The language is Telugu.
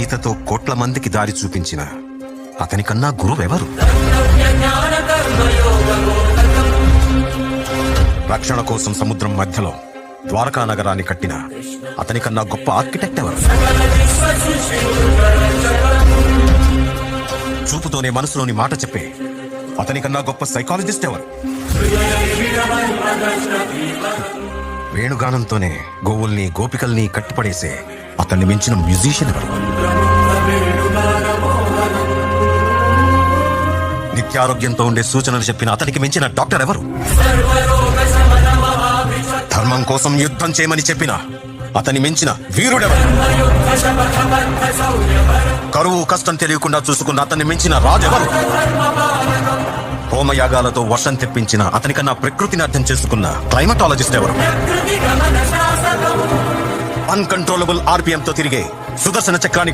గీతతో కోట్ల మందికి దారి చూపించిన అతనికన్నా గురువెవరు? రక్షణ కోసం సముద్రం మధ్యలో ద్వారకా నగరాన్ని కట్టిన అతనికన్నా గొప్ప ఆర్కిటెక్ట్ ఎవరు? చూపుతోనే మనసులోని మాట చెప్పే అతనికన్నా గొప్ప సైకాలజిస్ట్ ఎవరు? వేణుగానంతోనే గోవుల్ని గోపికల్ని కట్టిపడేసే అతన్ని మించిన మ్యూజిషియన్ ఎవరు? నిత్యారోగ్యంతో ఉండే సూచనలు చెప్పిన అతనికి మించిన డాక్టర్ ఎవరు? ధర్మం కోసం యుద్ధం చేయమని చెప్పిన అతని మించిన వీరుడెవరు? కరువు కష్టం తెలియకుండా చూసుకున్న అతన్ని మించిన రాజెవరు? హోమయాగాలతో వర్షం తెప్పించిన అతనికన్నా ప్రకృతిని అర్థం చేసుకున్న క్లైమటాలజిస్ట్ ఎవరు? అన్కంట్రోలబుల్ ఆర్పిఎం తో తిరిగే సుదర్శన చక్రాన్ని